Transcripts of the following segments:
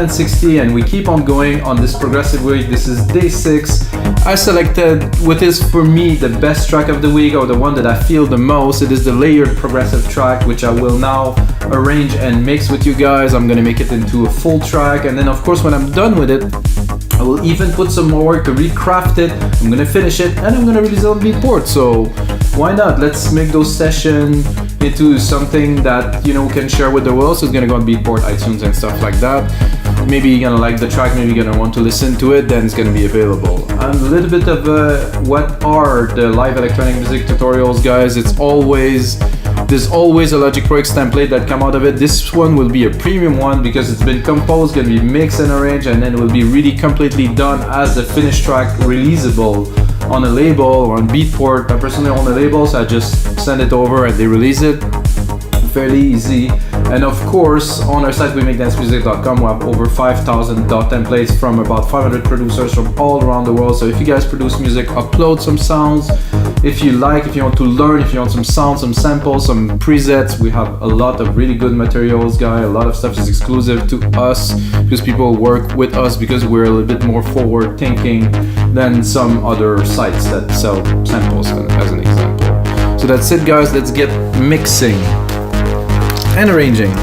1060 and we keep on going on this progressive week. This is day 6. I selected what is for me the best track of the week, or the one that I feel the most. It is the layered progressive track, which I will now arrange and mix with you guys. I'm gonna make it into a full track, and then of course when I'm done with it, I will even put some more work to recraft it. I'm gonna finish it and I'm gonna release it on Beatport. So why not? Let's make those sessions into something that, you know, we can share with the world. So it's gonna go on Beatport, iTunes and stuff like that. Maybe you're gonna like the track, maybe you're gonna want to listen to it, then it's gonna be available. And a little bit of what are the live electronic music tutorials, guys. There's always a Logic Pro X template that come out of it. This one will be a premium one because it's been composed, gonna be mixed and arranged, and then it will be really completely done as a finished track, releasable on a label or on Beatport. I personally own a label, so I just send it over and they release it. Fairly easy. And of course, on our site, WeMakeDanceMusic.com, we have over 5,000 dot templates from about 500 producers from all around the world. So if you guys produce music, upload some sounds. If you want to learn, if you want some sounds, some samples, some presets, we have a lot of really good materials, guys. A lot of stuff is exclusive to us because people work with us because we're a little bit more forward thinking than some other sites that sell samples, as an example. So that's it, guys. Let's get mixing and arranging.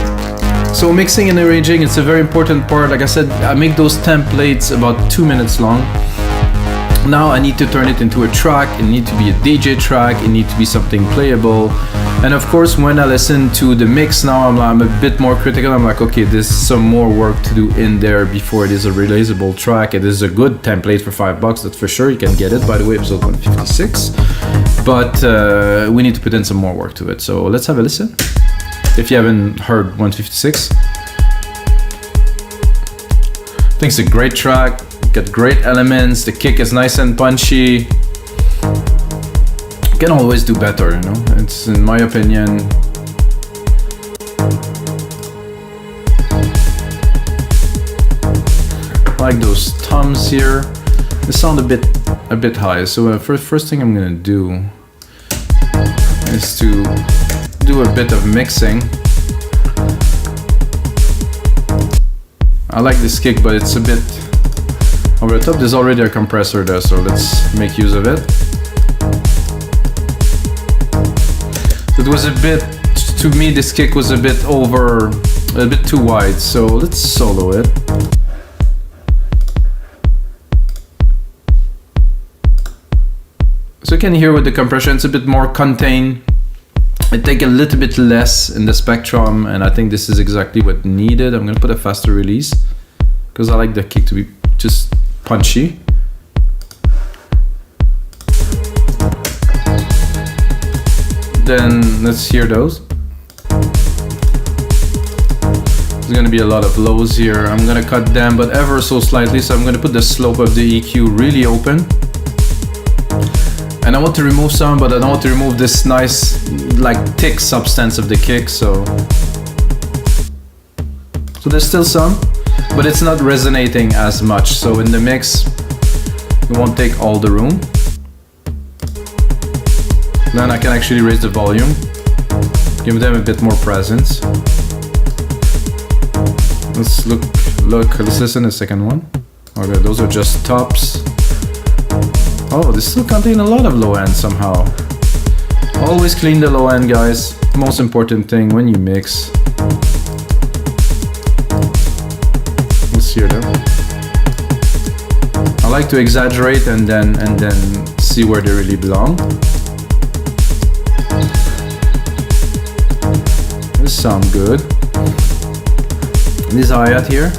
So mixing and arranging, it's a very important part. Like I said, I make those templates about 2 minutes long. Now I need to turn it into a track. It needs to be a DJ track. It needs to be something playable. And of course, when I listen to the mix now, I'm a bit more critical. I'm like, okay, there's some more work to do in there before it is a releasable track. It is a good template for $5, that's for sure. You can get it, by the way, episode 156. But we need to put in some more work to it. So let's have a listen. If you haven't heard 156, I think it's a great track. Got great elements. The kick is nice and punchy. You can always do better, you know. It's, in my opinion, I like those toms here. They sound a bit high. So first thing I'm gonna do is to do a bit of mixing. I like this kick, but it's a bit over the top. There's already a compressor there, so let's make use of it. It was a bit, to me, this kick was a bit too wide, so let's solo it. So you can hear with the compression, it's a bit more contained. I take a little bit less in the spectrum, and I think this is exactly what needed. I'm gonna put a faster release because I like the kick to be just punchy. Then let's hear those. There's gonna be a lot of lows here. I'm gonna cut them, but ever so slightly. So I'm gonna put the slope of the EQ really open. And I want to remove some, but I don't want to remove this nice, like, thick substance of the kick, so there's still some, but it's not resonating as much. So in the mix, it won't take all the room. Then I can actually raise the volume, give them a bit more presence. Let's let's listen to the second one. Okay, those are just tops. Oh, they still contain a lot of low end somehow. Always clean the low end, guys. Most important thing when you mix. Let's hear them. I like to exaggerate and then see where they really belong. This sound good. This hi-hat here.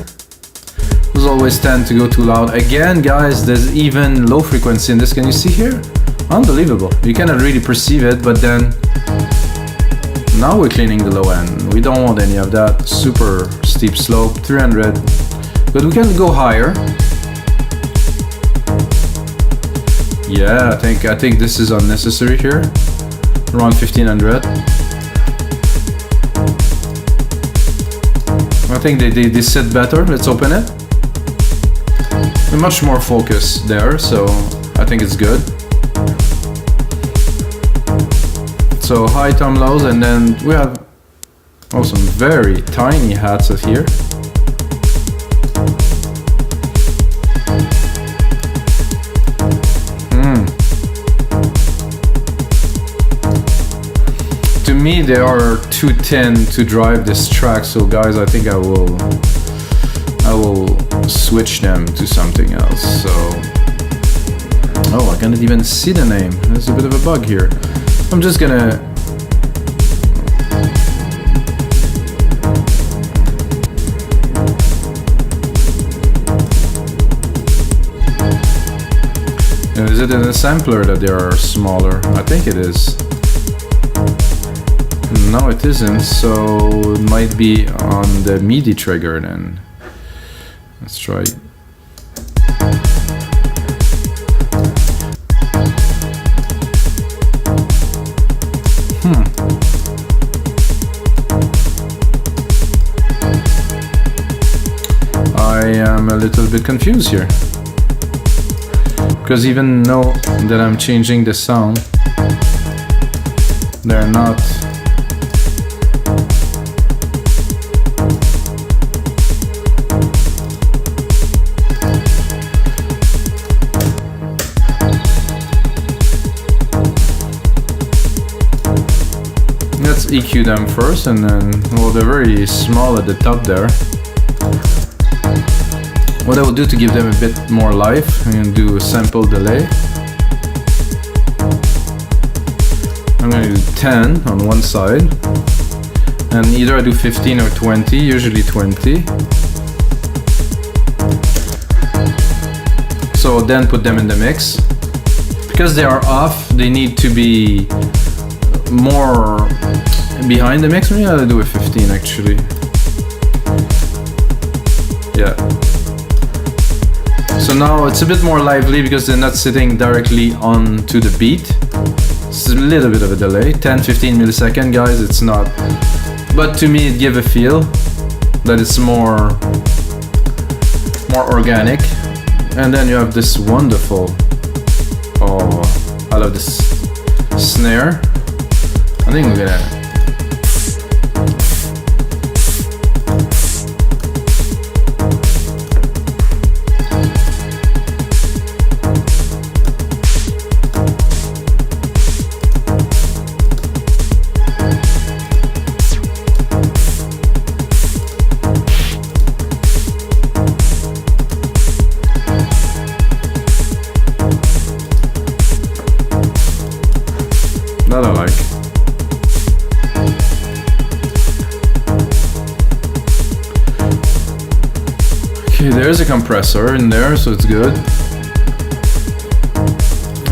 Those always tend to go too loud. Again, guys, there's even low frequency in this. Can you see here? Unbelievable. You cannot really perceive it, but then now we're cleaning the low end. We don't want any of that. Super steep slope, 300. But we can go higher. Yeah, I think this is unnecessary here. Around 1500. I think they sit better. Let's open it. Much more focus there, so I think it's good. So high tom lows, and then we have some very tiny hats here. they are too thin to drive this track, so guys, I think I will switch them to something else. So, oh, I cannot even see the name. There's a bit of a bug here. I'm just gonna is it in the sampler that they are smaller? I think it is. No, it isn't, so it might be on the MIDI trigger then. Let's try. I am a little bit confused here. Because even though that I'm changing the sound, they're not. Let's EQ them first, and then, well, they're very small at the top there. What I will do to give them a bit more life, I'm going to do a sample delay. I'm going to do 10 on one side, and either I do 15 or 20, usually 20. So then put them in the mix. Because they are off, they need to be more behind the mix. Maybe I'll do a 15 actually. Yeah. So now it's a bit more lively because they're not sitting directly onto the beat. It's a little bit of a delay, 10-15 millisecond, guys. It's not, but to me it gives a feel that it's more organic. And then you have this wonderful, oh, I love this snare. I think we're gonna. That I like. Okay, there's a compressor in there, so it's good.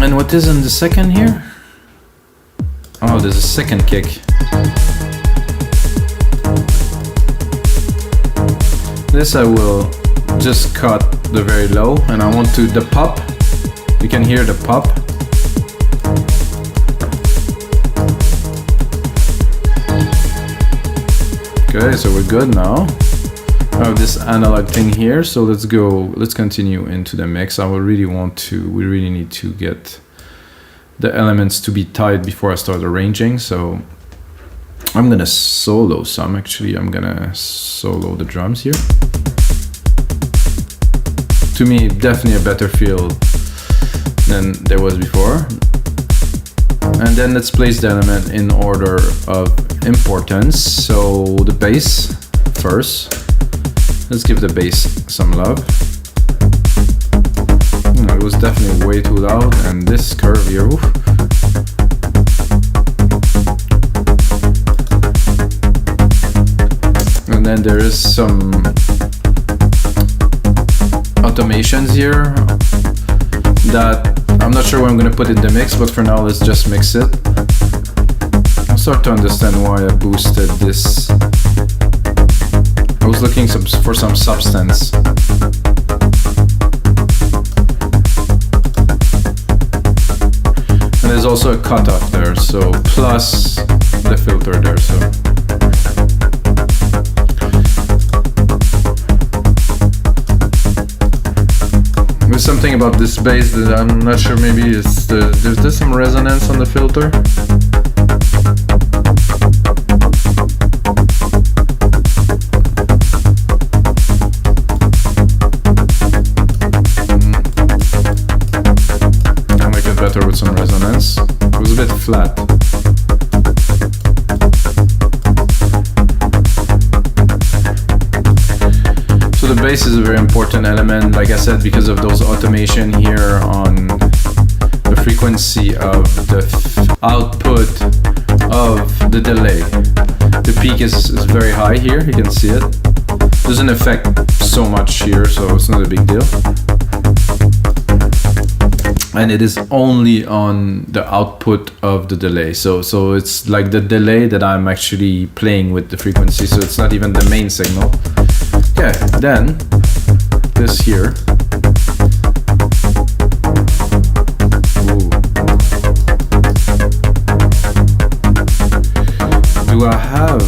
And what is in the second here? Oh, there's a second kick. This I will just cut the very low, and I want to the pop. You can hear the pop. Okay, so we're good now. I have this analog thing here, so let's continue into the mix. We really need to get the elements to be tight before I start arranging. So I'm gonna solo some, actually. I'm gonna solo the drums here. To me, definitely a better feel than there was before. And then let's place the element in order of importance. So the bass first. Let's give the bass some love. It was definitely way too loud, and this curve here, oof. And then there is some automations here that I'm not sure what I'm gonna put in the mix, but for now let's just mix it. I'll start to understand why I boosted this. I was looking for some substance. And there's also a cutoff there, so plus the filter there, so. There's something about this bass that I'm not sure, maybe it's there's some resonance on the filter. I'll make it better with some resonance. It was a bit flat. So the bass is a very important element, like I said, because of those automation here on the frequency of the output of the delay. The peak is very high here, you can see it. Doesn't affect so much here, so it's not a big deal. And it is only on the output of the delay. So it's like the delay that I'm actually playing with the frequency, so it's not even the main signal. Okay, then this here. Ooh. Do I have?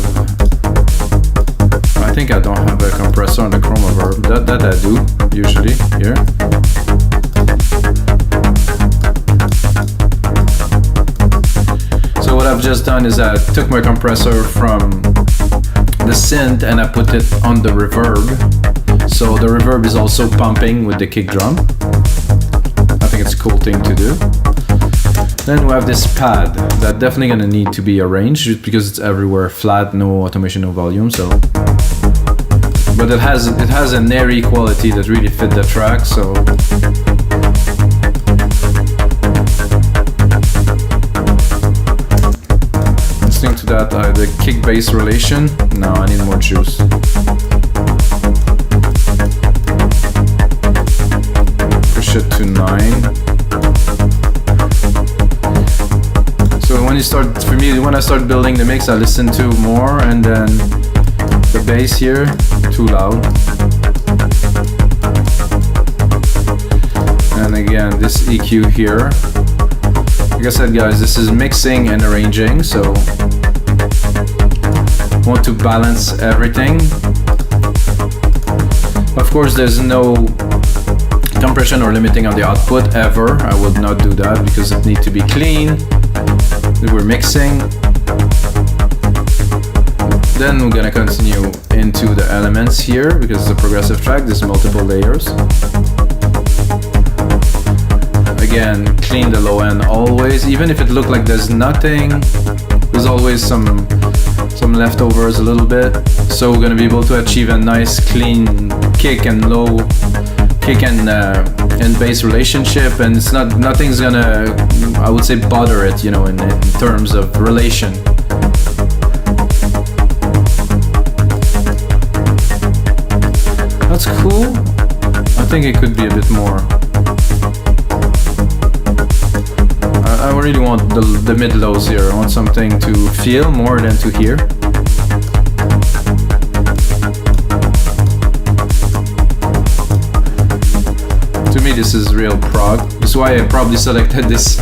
I think I don't have a compressor on the chroma verb. That I do usually here. So what I've just done is I took my compressor from the synth and I put it on the reverb. So the reverb is also pumping with the kick drum. I think it's a cool thing to do. Then we have this pad that definitely gonna need to be arranged because it's everywhere flat, no automation, no volume. So, but it has an airy quality that really fit the track. So. Listening to that, the kick bass relation. No, I need more juice. Push it to 9. So when I start building the mix, I listen to more, and then the bass here, too loud. And again, this EQ here. Like I said, guys, this is mixing and arranging, so want to balance everything. Of course, there's no compression or limiting on the output ever. I will not do that because it needs to be clean. We're mixing. Then we're gonna continue into the elements here because it's a progressive track. There's multiple layers. Again, clean the low end always, even if it looks like there's nothing. There's always some leftovers a little bit. So we're gonna be able to achieve a nice clean kick and low kick and bass relationship, and it's nothing's gonna, I would say, bother it, you know, in terms of relation. That's cool. I think it could be a bit more. I really want the mid-lows here. I want something to feel more than to hear. To me, this is real prog. That's why I probably selected this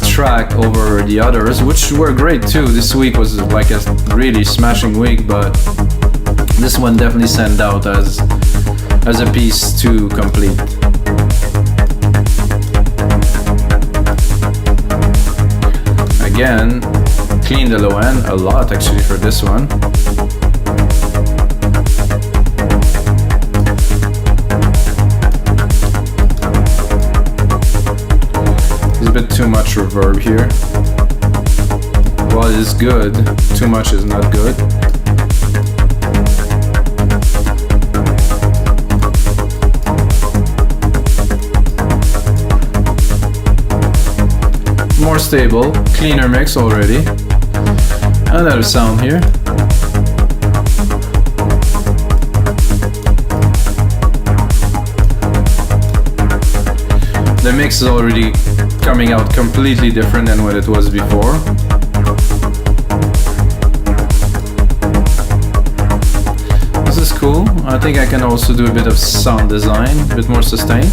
track over the others, which were great too. This week was like a really smashing week, but this one definitely stand out as a piece to complete. Again, clean the low end a lot actually for this one. There's a bit too much reverb here. While it is good, too much is not good. More stable, cleaner mix already. Another sound here. The mix is already coming out completely different than what it was before. This is cool. I think I can also do a bit of sound design, a bit more sustain.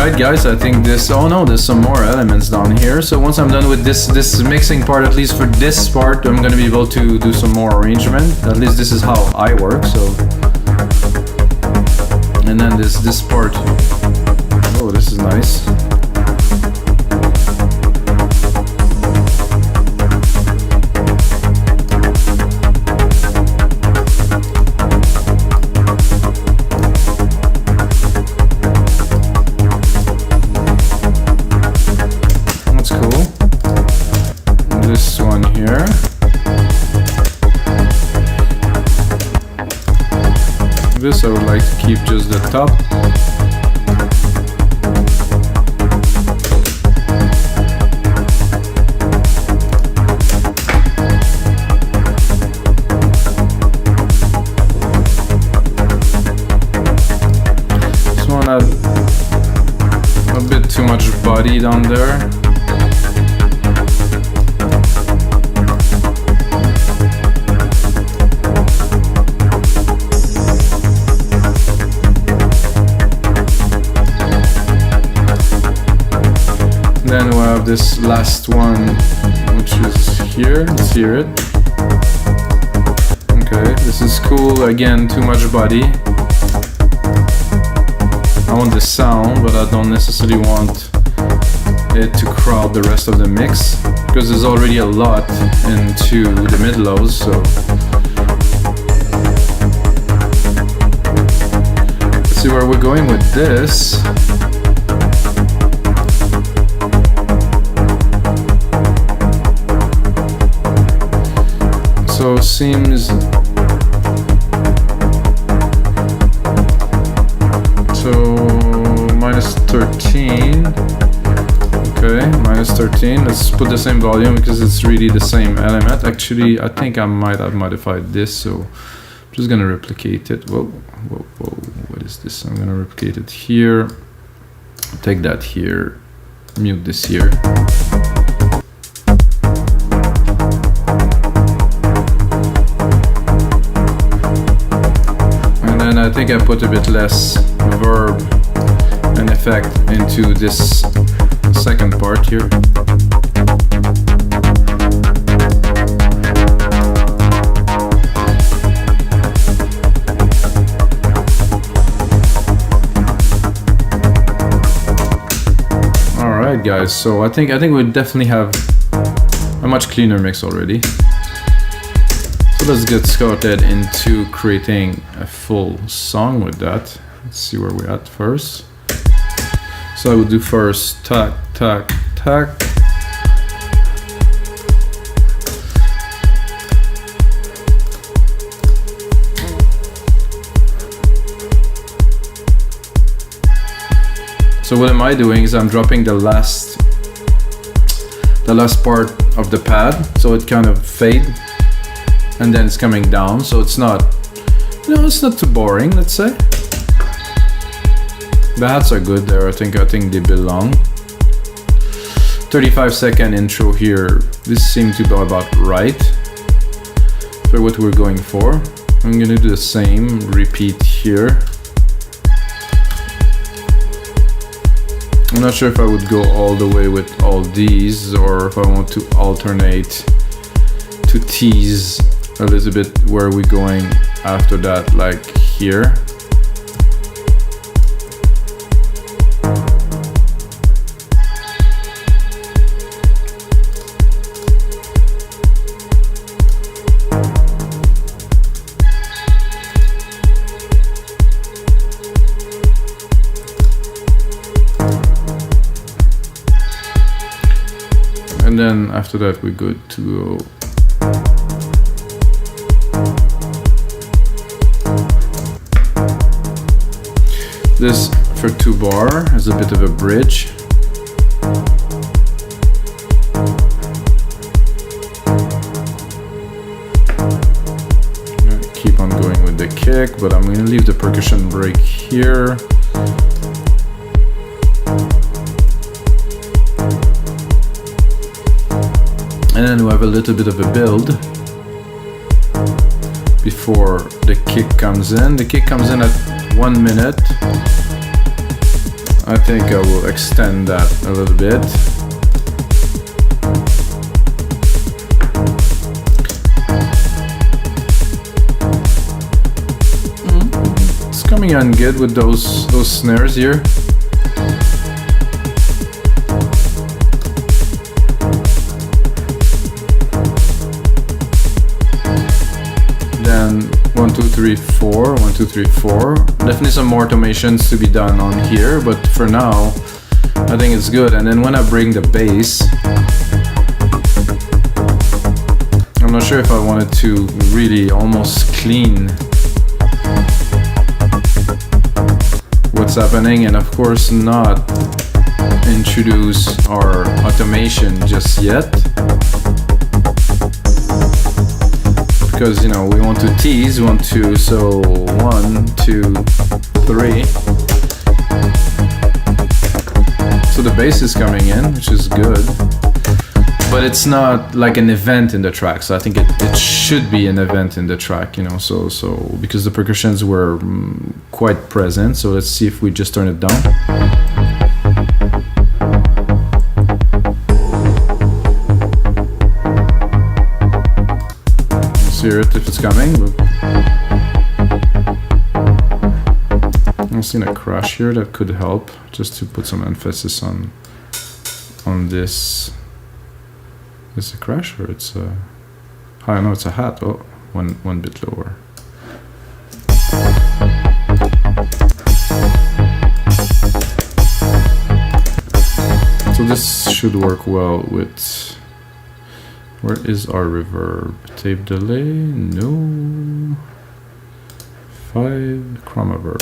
Alright guys, I think this, oh no, there's some more elements down here. So once I'm done with this mixing part, at least for this part, I'm gonna be able to do some more arrangement. At least this is how I work, so. And then this part, oh, this is nice. This I would like to keep just the top. This one had a bit too much body down there. Then we'll have this last one, which is here. Let's hear it. Okay, this is cool. Again, too much body. I want the sound, but I don't necessarily want it to crowd the rest of the mix, because there's already a lot into the mid-lows, so. Let's see where we're going with this. So seems so -13. Okay, -13. Let's put the same volume because it's really the same element. Actually, I think I might have modified this, so I'm just gonna replicate it. Whoa, whoa, whoa! What is this? I'm gonna replicate it here. Take that here. Mute this here. I think I put a bit less verb and effect into this second part here. Alright guys, so I think we definitely have a much cleaner mix already. So let's get started into creating a full song with that. Let's see where we're at first. So I would do first tack, tack, tack. So what am I doing is I'm dropping the last part of the pad, so it kind of fade. And then it's coming down, so it's not, it's not too boring, let's say. The hats are good there, I think they belong. 35-second intro here. This seemed to be about right for what we're going for. I'm gonna do the same, repeat here. I'm not sure if I would go all the way with all these, or if I want to alternate to tease a little bit where we're going after that, like here. And then after that we're good to go. This for 2 bar is a bit of a bridge. Keep on going with the kick, but I'm gonna leave the percussion break here. And then we have a little bit of a build before the kick comes in. The kick comes in at 1 minute. I think I will extend that a little bit. It's coming on good with those snares here. Then 1, 2, 3, 4, 1, 2, 3, 4. Definitely some more automations to be done on here, but for now, I think it's good. And then when I bring the bass, I'm not sure if I wanted to really almost clean what's happening, and of course not introduce our automation just yet. Because, you know, we want to tease, we want to, so 1, 2, 3. So the bass is coming in, which is good. But it's not like an event in the track, so I think it should be an event in the track, you know, so because the percussions were quite present, so let's see if we just turn it down. Hear it if it's coming. I'm seeing a crash here that could help, just to put some emphasis on this. Is it a crash or it's a? I know it's a hat. Oh, one bit lower. So this should work well with. Where is our reverb? Tape delay? No. 5 chroma verb.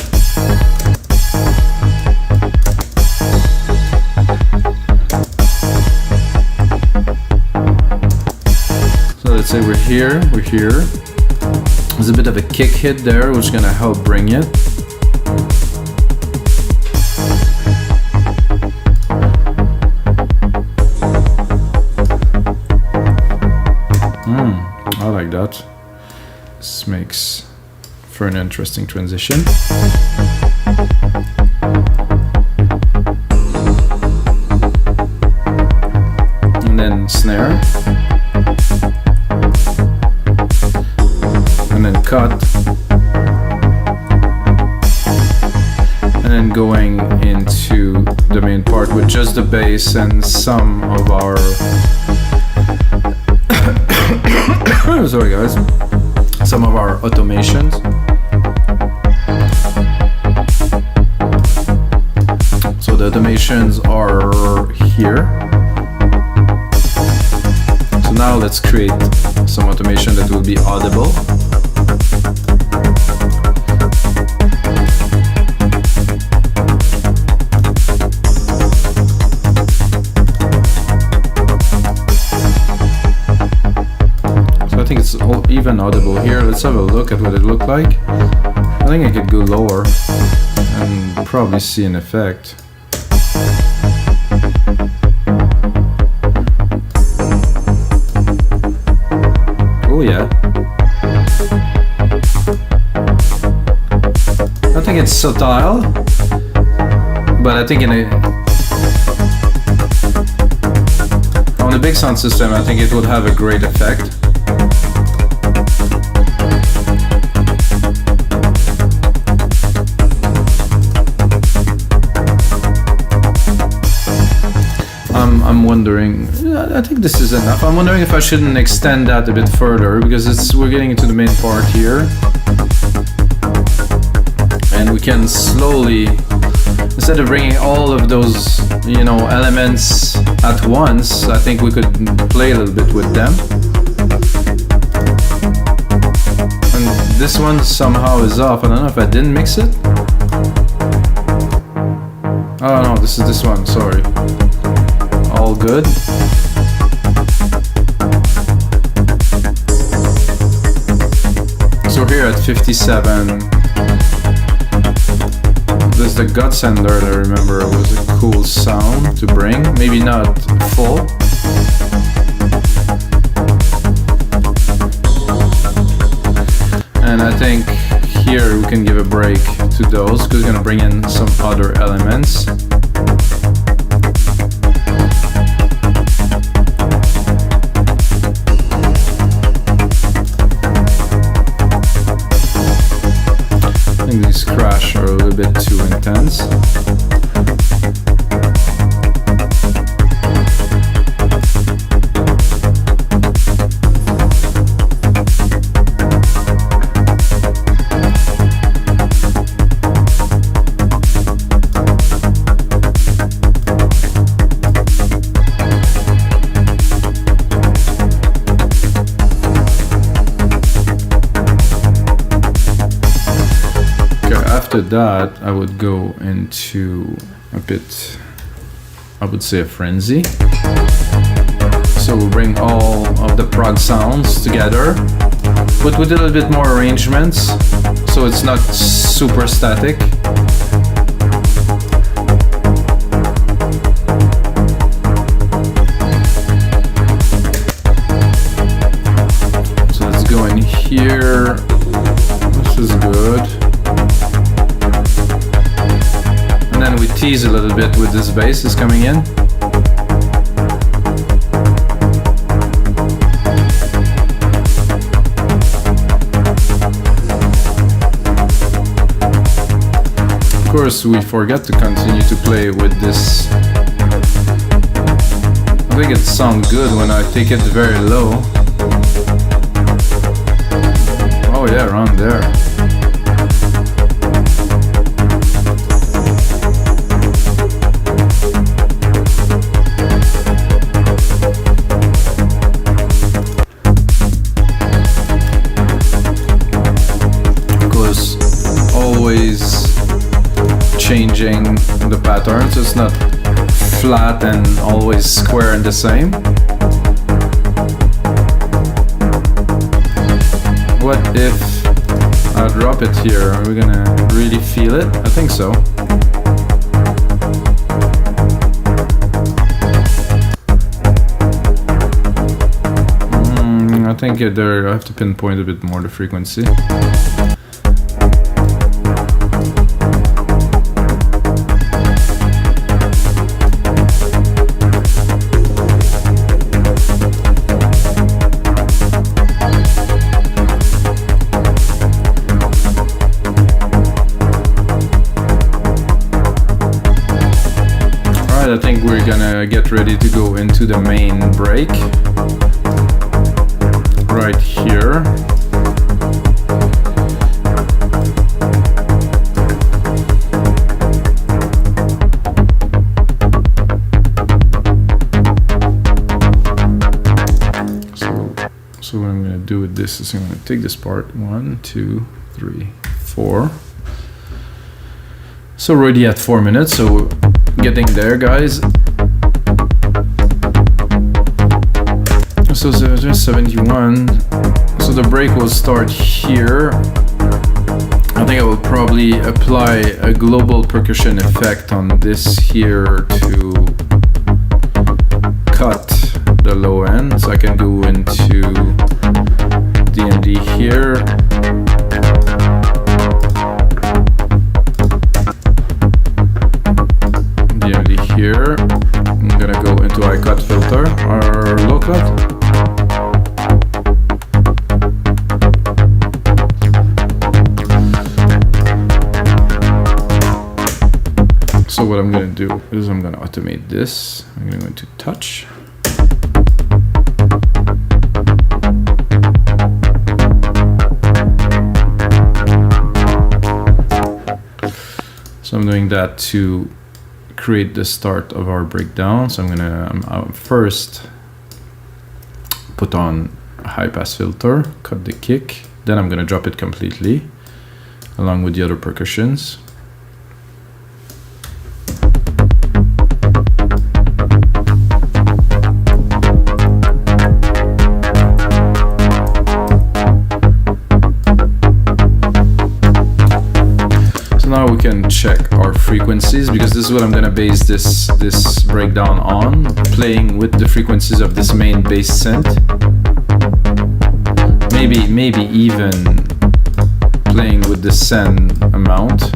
So let's say we're here. There's a bit of a kick hit there, which is gonna help bring it. I like that. This makes for an interesting transition. And then snare. And then cut. And then going into the main part with just the bass and some of our sorry guys, some of our automations. So the automations are here. So now let's create some automation that will be audible. I think it's even audible here. Let's have a look at what it looked like. I think I could go lower and probably see an effect. Oh yeah. I think it's subtle, but I think on a big sound system, I think it would have a great effect. I'm wondering, I think this is enough. I'm wondering if I shouldn't extend that a bit further, because we're getting into the main part here. And we can slowly, instead of bringing all of those, you know, elements at once, I think we could play a little bit with them. And this one somehow is off. I don't know if I didn't mix it. Oh no, this is this one, sorry. All good. So here at 57, there's the gut sender that I remember was a cool sound to bring. Maybe not full. And I think here we can give a break to those because we're gonna bring in some other elements. think these crash are a little bit too intense. After that, I would go into a bit, I would say, a frenzy. So we'll bring all of the prog sounds together, but with a little bit more arrangements, so it's not super static. So let's go in here. This is good. And then we tease a little bit with this bass is coming in. Of course, we forget to continue to play with this. I think it sounds good when I take it very low. Oh yeah, around there. Changing the pattern, so it's not flat and always square and the same. What if I drop it here? Are we gonna really feel it? I think so. I think there I have to pinpoint a bit more the frequency. I think we're gonna get ready to go into the main break right here. So what I'm gonna do with this is I'm gonna take this part 1, 2, 3, 4. So we're already at 4 minutes, so getting there, guys. So there's 71. So the break will start here. I think I will probably apply a global percussion effect on this here to cut the low end. So I can go into DMD here. Here, I'm gonna go into high cut filter or low cut. So what I'm gonna do is I'm gonna automate this. I'm gonna go into touch. So I'm doing that to create the start of our breakdown. So I'm gonna first put on a high pass filter, cut the kick, then I'm gonna drop it completely along with the other percussions. Now we can check our frequencies, because this is what I'm gonna base this breakdown on, playing with the frequencies of this main bass synth. Maybe even playing with the send amount.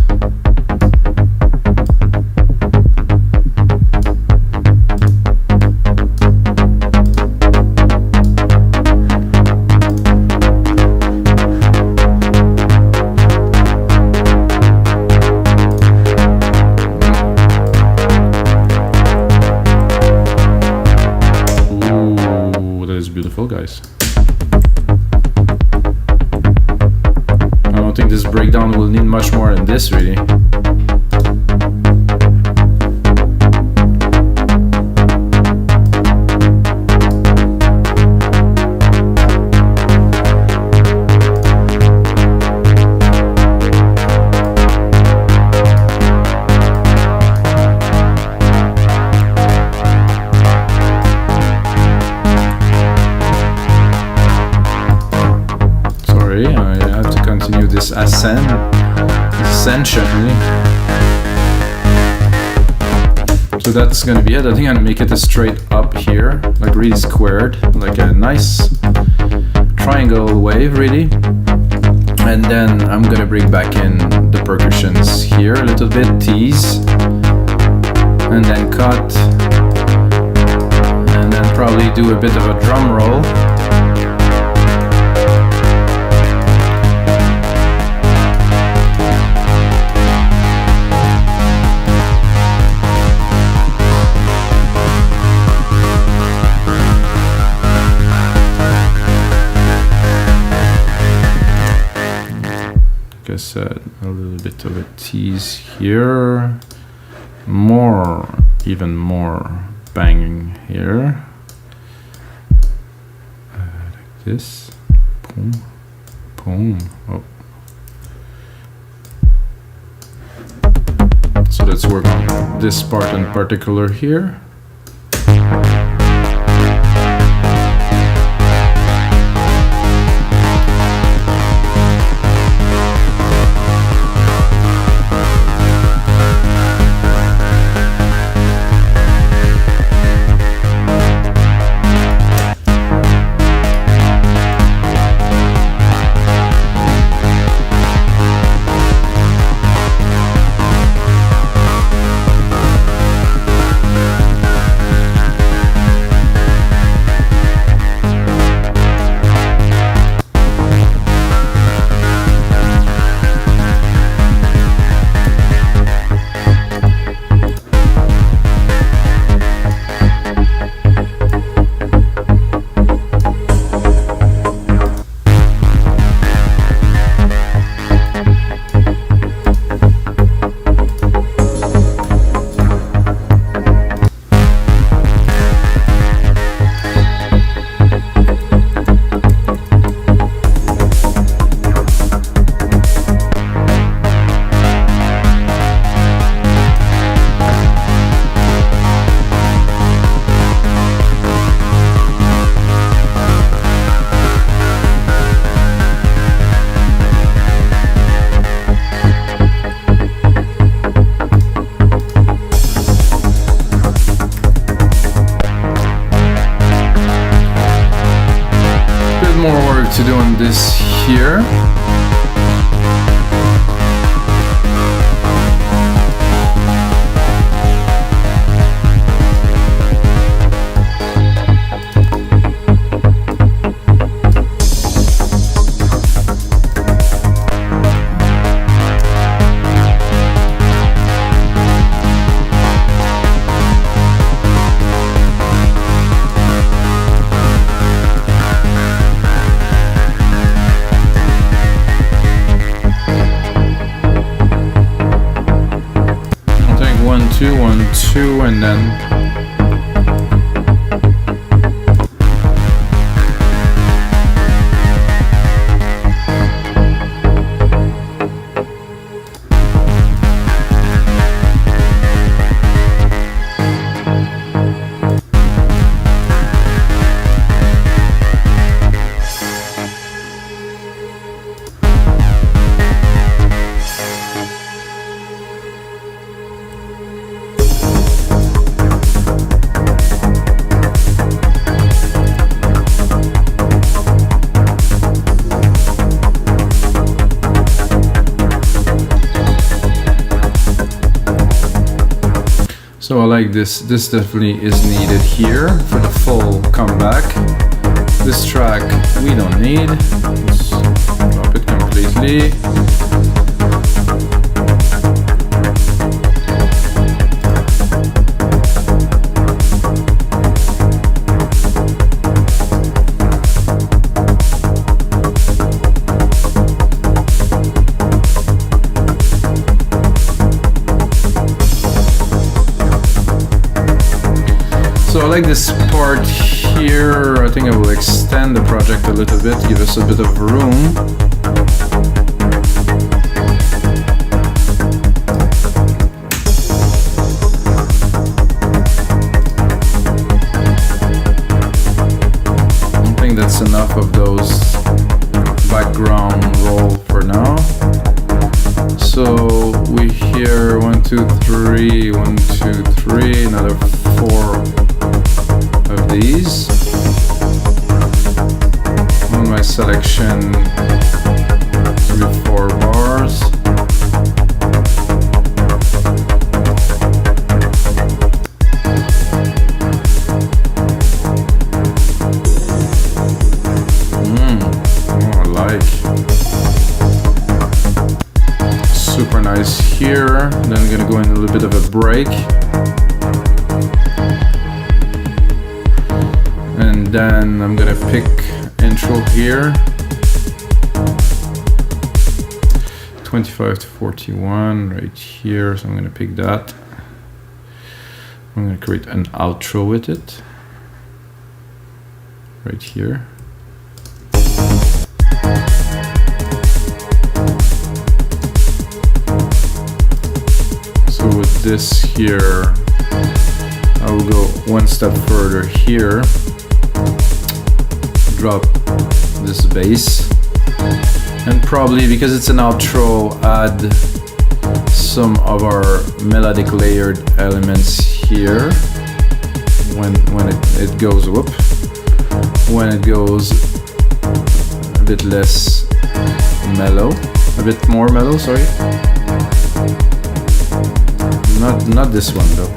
beautiful, guys. I don't think this breakdown will need much more than this, really. Ascension. So that's gonna be it. I think I'm gonna make it a straight up here, like really squared, like a nice triangle wave, really. And then I'm gonna bring back in the percussions here a little bit, tease, and then cut, and then probably do a bit of a drum roll. Like I said, a little bit of a tease here, even more banging here, like this, boom, boom. Oh. So let's work on this part in particular here. To doing this here. Two, and then so I like this. This definitely is needed here for the full comeback. This track we don't need. Let's drop it completely. like this part here. I think I will extend the project a little bit, give us a bit of room. I think that's enough of those background roll for now. So we hear 1, 2, 3, 1, 2, 3, another 4 of these. On my selection, 3, 4 bars. Super nice here. Then I'm gonna go in a little bit of a break. And then I'm gonna pick intro here. 25 to 41 right here. So I'm gonna pick that. I'm gonna create an outro with it. Right here. So with this here, I will go one step further here, drop this bass, and probably, because it's an outro, add some of our melodic layered elements here when it goes whoop, when it goes a bit less mellow, a bit more mellow, sorry. Not this one though.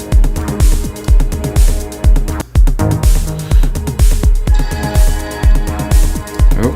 Oh.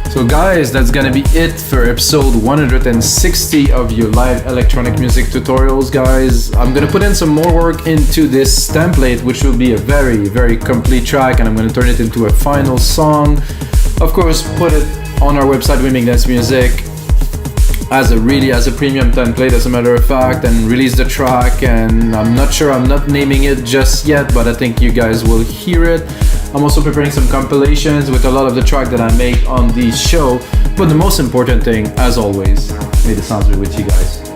So guys, that's gonna be it for episode 160 of your live electronic music tutorials, guys. I'm gonna put in some more work into this template, which will be a very, very complete track, and I'm gonna turn it into a final song. Of course, put it on our website, We Make Dance Music, as a premium template, as a matter of fact, and release the track. And I'm not naming it just yet, but I think you guys will hear it. I'm also preparing some compilations with a lot of the track that I make on the show. But the most important thing, as always, may the sounds be with you guys.